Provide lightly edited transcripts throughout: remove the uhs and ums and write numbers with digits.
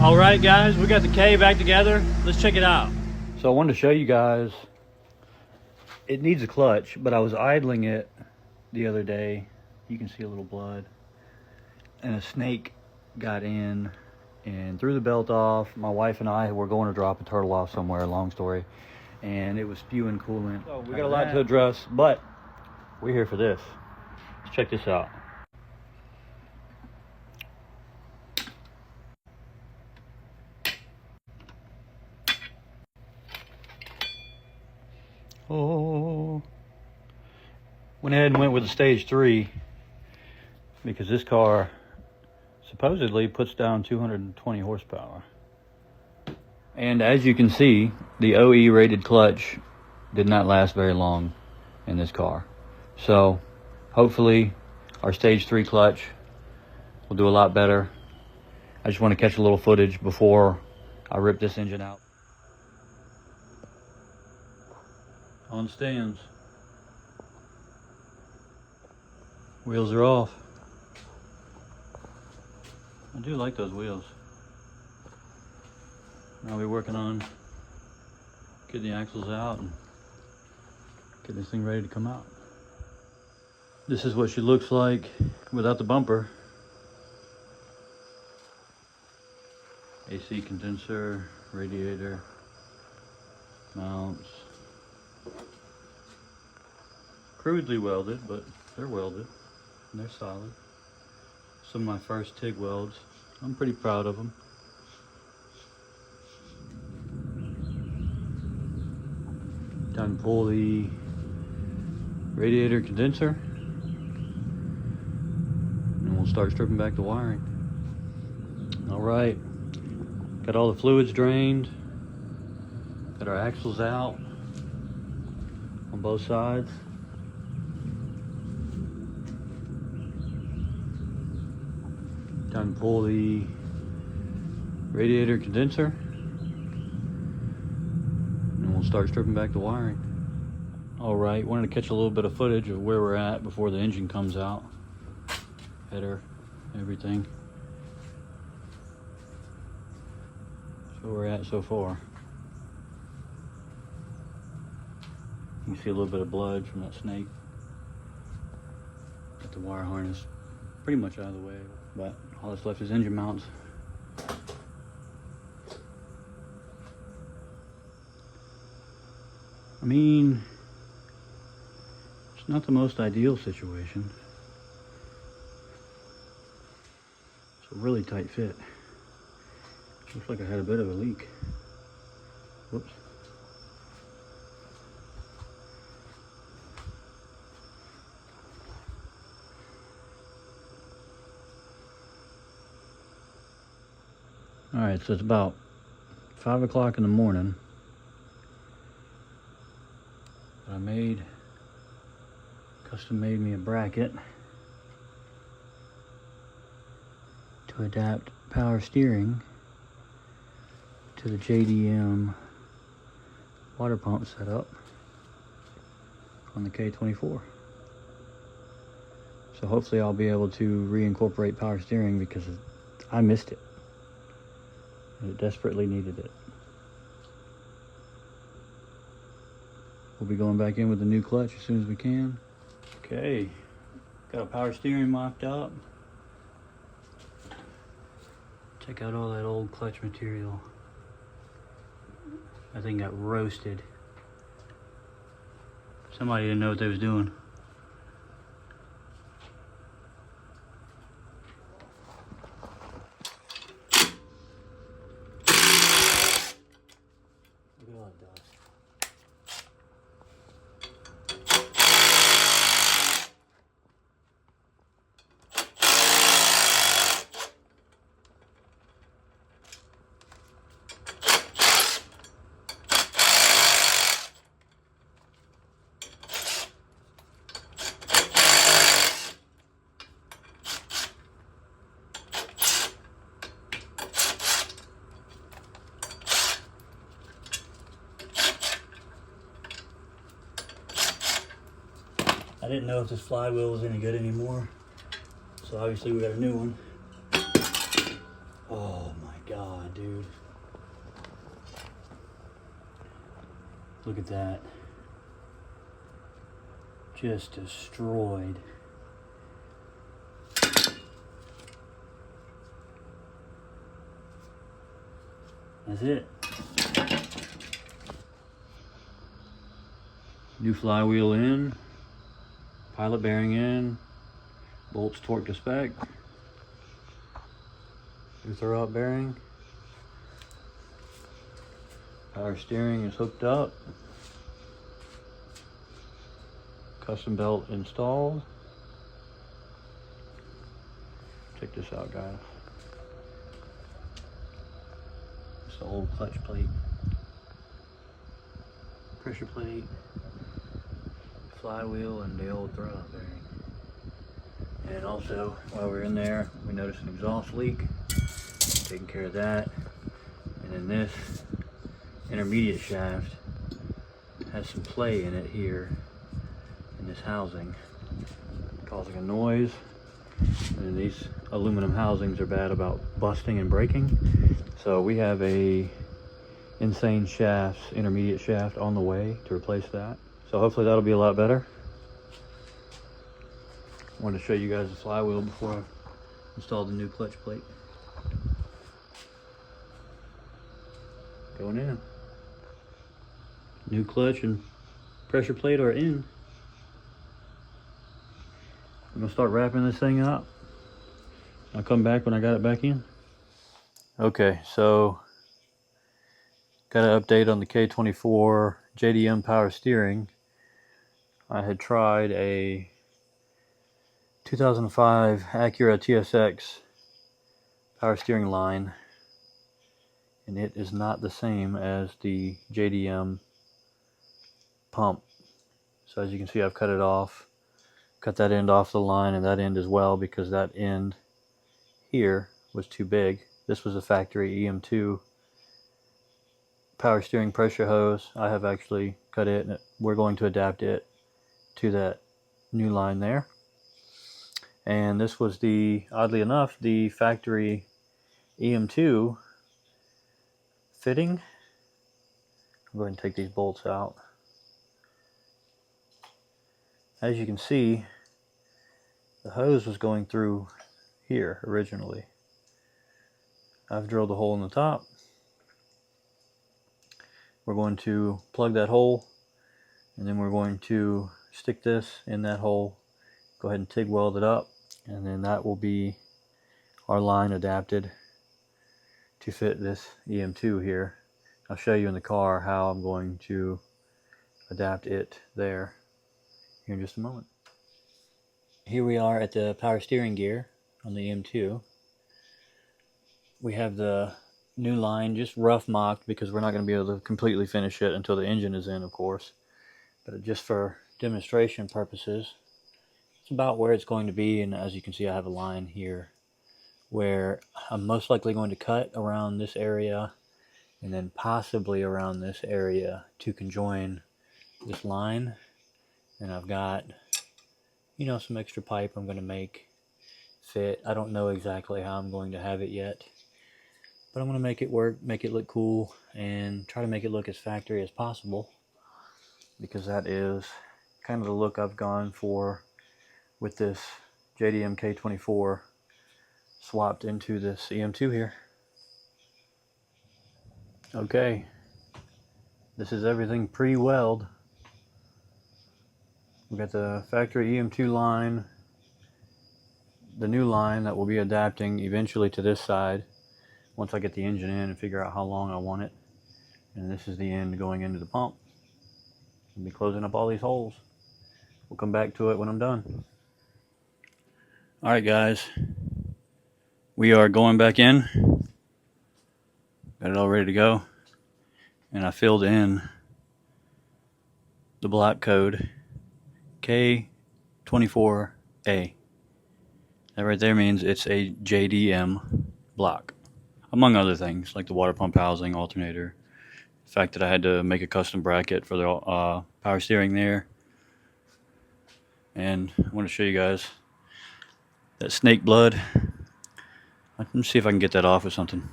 All right, guys, we got the K back together. Let's check it out. So I wanted to show you guys, it needs a clutch, but I was idling it the other day. You can see a little blood. And a snake got in and threw the belt off. My wife and I were going to drop a turtle off somewhere, long story. And it was spewing coolant. So we got a lot to address, but we're here for this. Let's check this out. Oh, went ahead and went with the stage 3 because this car supposedly puts down 220 horsepower. And as you can see, the OE rated clutch did not last very long in this car. So hopefully our stage 3 clutch will do a lot better. I just want to catch a little footage before I rip this engine out. On stands. Wheels are off. I do like those wheels. Now we're working on getting the axles out and getting this thing ready to come out. This is what she looks like without the bumper. AC condenser, radiator, mounts. Crudely welded, but they're welded and they're solid. Some of my first TIG welds. I'm pretty proud of them. Time to pull the radiator condenser and we'll start stripping back the wiring. All right, got all the fluids drained, got our axles out on both sides. Time to pull the radiator condenser and we'll start stripping back the wiring. All right, wanted to catch a little bit of footage of where we're at before the engine comes out. Header, everything. That's where we're at so far. You can see a little bit of blood from that snake. Got the wire harness pretty much out of the way, but all that's left is engine mounts. I mean, it's not the most ideal situation. It's a really tight fit. Looks like I had a bit of a leak. Whoops. All right, so it's about 5 o'clock in the morning. I custom made me a bracket to adapt power steering to the JDM water pump setup on the K24. So hopefully I'll be able to reincorporate power steering because I missed it. It desperately needed it. We'll be going back in with the new clutch as soon as we can. Okay, got a power steering mocked up. Check out all that old clutch material. That thing got roasted. Somebody didn't know what they was doing. Look at all that dust. I didn't know if this flywheel was any good anymore, so obviously we got a new one. Oh my God, dude. Look at that. Just destroyed. That's it. New flywheel in, pilot bearing in, bolts torqued to spec, new throw out bearing, power steering is hooked up, custom belt installed. Check this out, guys. It's the old clutch plate, pressure plate, flywheel, and the old throw out bearing. And also, while we're in there, we noticed an exhaust leak. Taking care of that. And then this intermediate shaft has some play in it here in this housing, causing a noise. And these aluminum housings are bad about busting and breaking. So we have a insane shafts, intermediate shaft on the way to replace that. So hopefully that'll be a lot better. I wanted to show you guys the flywheel before I installed the new clutch plate. Going in. New clutch and pressure plate are in. I'm gonna start wrapping this thing up. I'll come back when I got it back in. Okay, so got an update on the K24 JDM power steering. I had tried a 2005 Acura TSX power steering line, and it is not the same as the JDM pump. So as you can see, I've cut it off, cut that end off the line and that end as well, because that end here was too big. This was a factory EM2 power steering pressure hose. I have actually cut it, and we're going to adapt it to that new line there. And this was the, oddly enough, the factory EM2 fitting. I'm going to take these bolts out. As you can see, the hose was going through here originally. I've drilled a hole in the top. We're going to plug that hole, and then we're going to stick this in that hole, go ahead and TIG weld it up, and then that will be our line adapted to fit this EM2 here. I'll show you in the car how I'm going to adapt it there here in just a moment. Here we are at the power steering gear on the EM2. We have the new line just rough mocked because we're not going to be able to completely finish it until the engine is in, of course. But just for demonstration purposes, it's about where it's going to be. And as you can see, I have a line here where I'm most likely going to cut around this area and then possibly around this area to conjoin this line. And I've got, you know, some extra pipe I'm going to make fit. I don't know exactly how I'm going to have it yet, but I'm going to make it work, make it look cool, and try to make it look as factory as possible, because that is kind of the look I've gone for with this JDM K24 swapped into this EM2 here. Okay, this is everything pre-weld. We've got the factory EM2 line, the new line that will be adapting eventually to this side once I get the engine in and figure out how long I want it. And this is the end going into the pump. I'll be closing up all these holes. We'll come back to it when I'm done. Alright guys, we are going back in. Got it all ready to go. And I filled in the block code K24A. That right there means it's a JDM block, among other things like the water pump housing, alternator, the fact that I had to make a custom bracket for the power steering there. And I want to show you guys that snake blood. Let me see if I can get that off with something.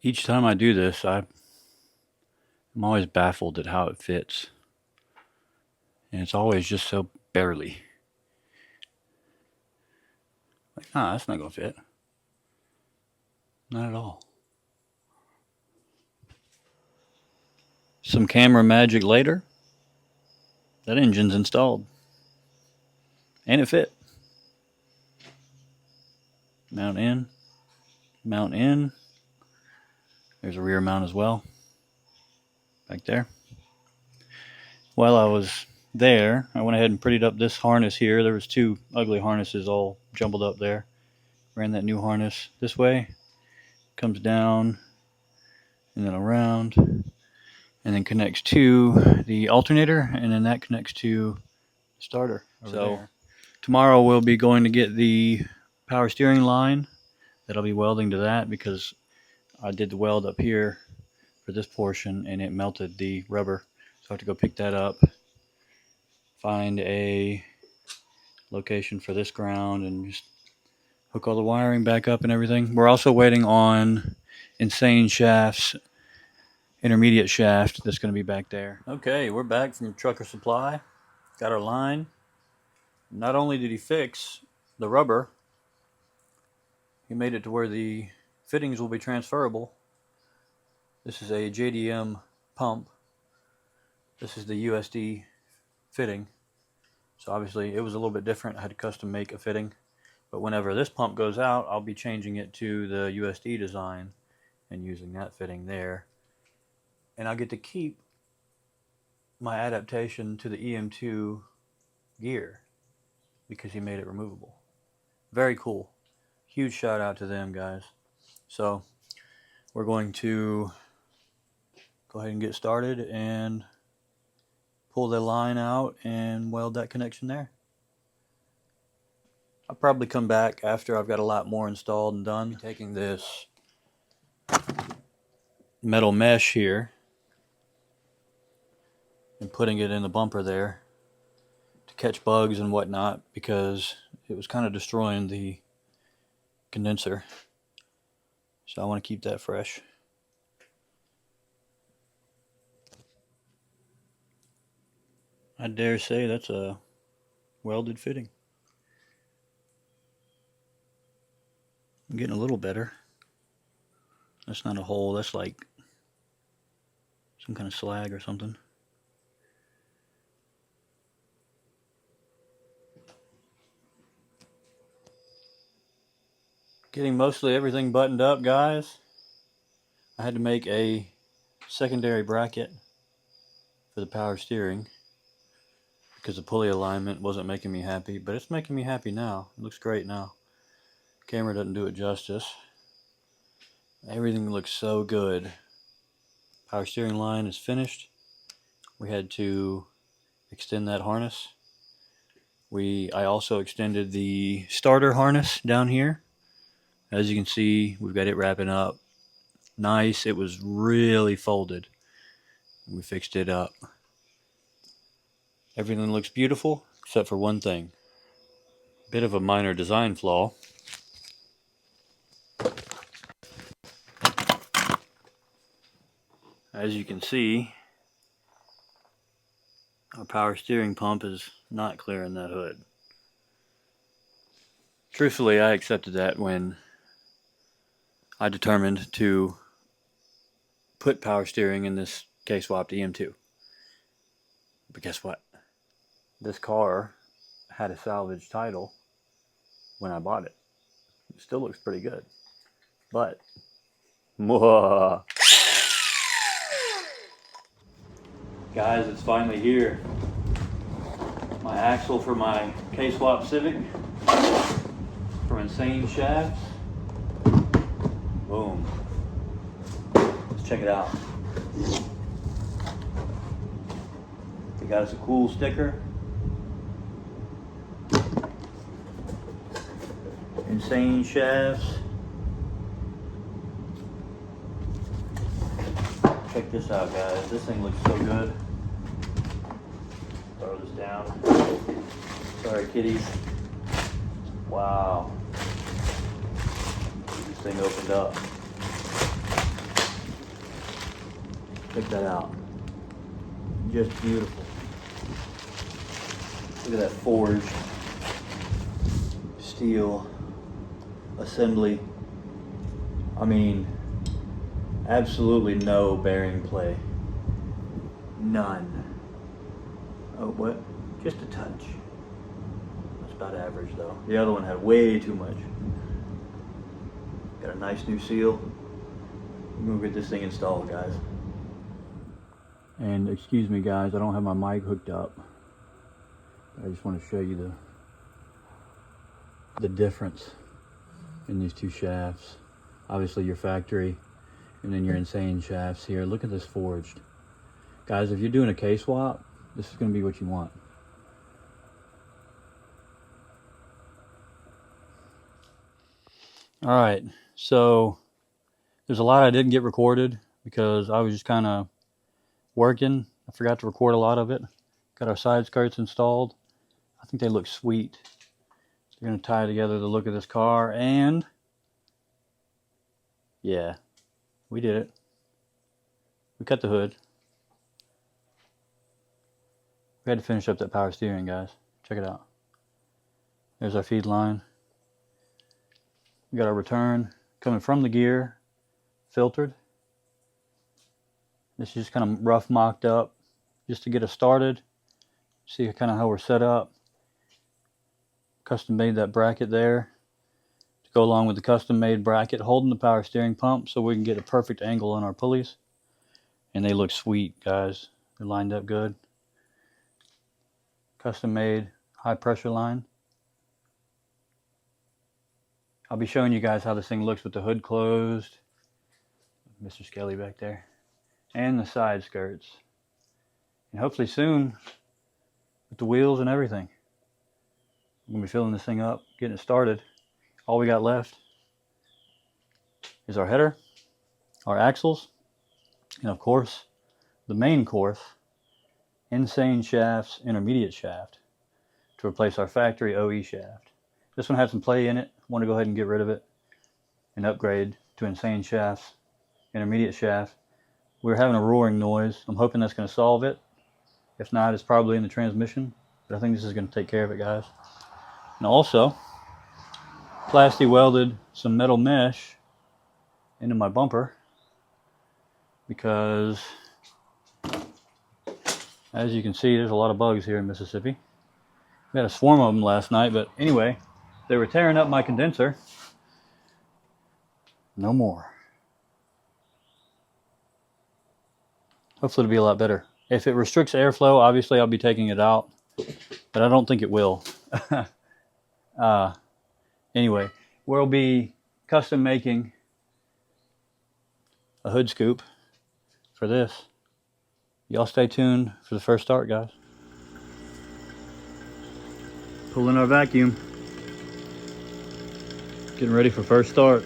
Each time I do this, I'm always baffled at how it fits. And it's always just so barely. Like, nah, that's not gonna fit. Not at all. Some camera magic later, that engine's installed. And it fit. Mount in. Mount in. There's a rear mount as well. Back there. While I was there, I went ahead and prettied up this harness here. There was two ugly harnesses all jumbled up there. Ran that new harness this way. Comes down and then around. And then connects to the alternator. And then that connects to the starter. So tomorrow we'll be going to get the power steering line that I'll be welding to that, because I did the weld up here for this portion and it melted the rubber. So I have to go pick that up, find a location for this ground, and just hook all the wiring back up and everything. We're also waiting on Insane Shaft's intermediate shaft that's going to be back there. Okay, we're back from Trucker Supply. Got our line. Not only did he fix the rubber, he made it to where the fittings will be transferable. This is a JDM pump. This is the USD fitting. So obviously it was a little bit different. I had to custom make a fitting. But whenever this pump goes out, I'll be changing it to the USD design and using that fitting there. And I'll get to keep my adaptation to the EM2 gear because he made it removable. Very cool. Huge shout out to them, guys. So we're going to go ahead and get started and pull the line out and weld that connection there. I'll probably come back after I've got a lot more installed and done. Taking this metal mesh here and putting it in the bumper there to catch bugs and whatnot, because it was kind of destroying the condenser. So I want to keep that fresh. I dare say that's a welded fitting. I'm getting a little better. That's not a hole, that's like some kind of slag or something. Getting mostly everything buttoned up, guys. I had to make a secondary bracket for the power steering because the pulley alignment wasn't making me happy, but it's making me happy now. It looks great now. Camera doesn't do it justice. Everything looks so good. Power steering line is finished. We had to extend that harness. I also extended the starter harness down here. As you can see, we've got it wrapping up nice. It was really folded. We fixed it up. Everything looks beautiful except for one thing. Bit of a minor design flaw. As you can see, our power steering pump is not clearing that hood. Truthfully, I accepted that when I determined to put power steering in this K-swapped EM2. But guess what? This car had a salvage title when I bought it. It still looks pretty good. But, guys, it's finally here. My axle for my K-swap Civic from Insane Shafts. Boom. Let's check it out. They got us a cool sticker. Insane Shafts. Check this out, guys. This thing looks so good. Throw this down. Sorry, kitties. Wow. This thing opened up. Check that out. Just beautiful. Look at that forged steel assembly. I mean, absolutely no bearing play. None. Oh, what? Just a touch. That's about average though. The other one had way too much. Got a nice new seal. We're gonna get this thing installed, guys. And excuse me guys, I don't have my mic hooked up. I just want to show you the difference in these two shafts. Obviously your factory and then your insane shafts here. Look at this forged. Guys, if you're doing a K-swap, this is going to be what you want. Alright, so there's a lot I didn't get recorded because I was just kind of working. I forgot to record a lot of it. Got our side skirts installed. I think they look sweet. So we're going to tie together the look of this car, and yeah, we did it. We cut the hood. We had to finish up that power steering, guys. Check it out. There's our feed line. We got our return coming from the gear, filtered. This is just kind of rough mocked up just to get us started. See kind of how we're set up. Custom made that bracket there to go along with the custom made bracket holding the power steering pump so we can get a perfect angle on our pulleys. And they look sweet, guys. They're lined up good. Custom made high pressure line. I'll be showing you guys how this thing looks with the hood closed. Mr. Skelly back there. And the side skirts. And hopefully soon with the wheels and everything. I'm going to be filling this thing up, getting it started. All we got left is our header, our axles, and of course the main course, insane shafts, intermediate shaft, to replace our factory OE shaft. This one had some play in it. I want to go ahead and get rid of it and upgrade to insane shafts, intermediate shaft. We're having a roaring noise. I'm hoping that's going to solve it. If not, it's probably in the transmission, but I think this is going to take care of it, guys. And also, plasti welded some metal mesh into my bumper because, as you can see, there's a lot of bugs here in Mississippi. We had a swarm of them last night, but anyway, they were tearing up my condenser. No more. Hopefully it'll be a lot better. If it restricts airflow, obviously I'll be taking it out, but I don't think it will. Anyway, we'll be custom making a hood scoop for this. Y'all stay tuned for the first start, guys. Pulling our vacuum. Getting ready for first start.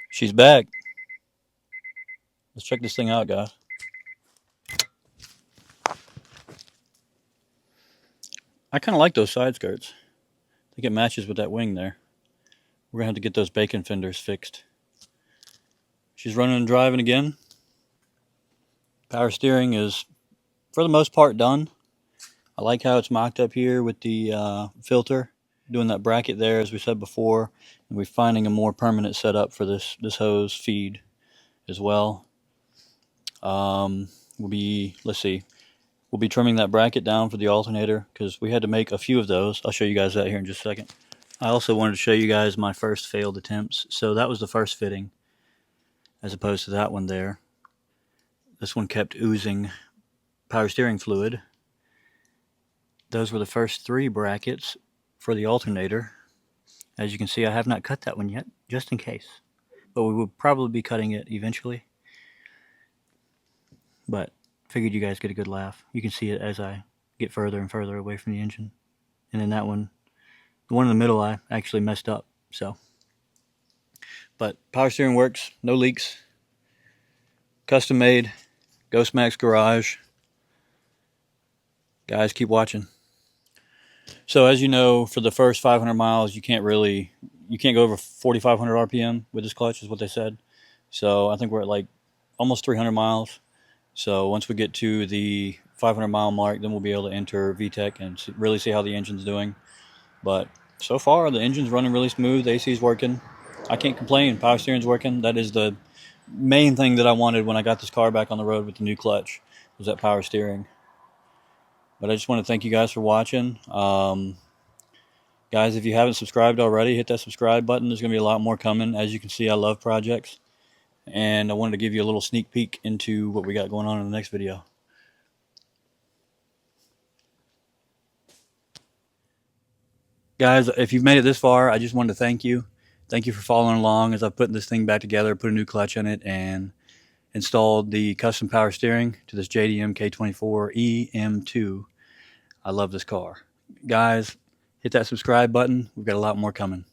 She's back. Let's check this thing out, guys. I kind of like those side skirts. I think it matches with that wing there. We're going to have to get those bacon fenders fixed. She's running and driving again. Power steering is, for the most part, done. I like how it's mocked up here with the filter. Doing that bracket there, as we said before. And we're finding a more permanent setup for this hose feed as well. We'll be trimming that bracket down for the alternator because we had to make a few of those. I'll show you guys that here in just a second. I also wanted to show you guys my first failed attempts. So that was the first fitting as opposed to that one there. This one kept oozing power steering fluid. Those were the first 3 brackets for the alternator. As you can see, I have not cut that one yet, just in case. But we will probably be cutting it eventually. But figured you guys get a good laugh. You can see it as I get further and further away from the engine. And then that one, the one in the middle, I actually messed up. So, but power steering works, no leaks. Custom made, Ghostmax Garage. Guys, keep watching. So as you know, for the first 500 miles, you can't go over 4,500 RPM with this clutch, is what they said. So I think we're at like almost 300 miles. So once we get to the 500 mile mark, then we'll be able to enter VTEC and really see how the engine's doing. But so far, the engine's running really smooth. The AC's working. I can't complain. Power steering's working. That is the main thing that I wanted when I got this car back on the road with the new clutch, was that power steering. But I just want to thank you guys for watching. Guys, if you haven't subscribed already, hit that subscribe button. There's going to be a lot more coming. As you can see, I love projects. And I wanted to give you a little sneak peek into what we got going on in the next video. Guys, if you've made it this far, I just wanted to thank you. Thank you for following along as I'm putting this thing back together, put a new clutch in it, and installed the custom power steering to this JDM K24 EM2. I love this car. Guys, hit that subscribe button. We've got a lot more coming.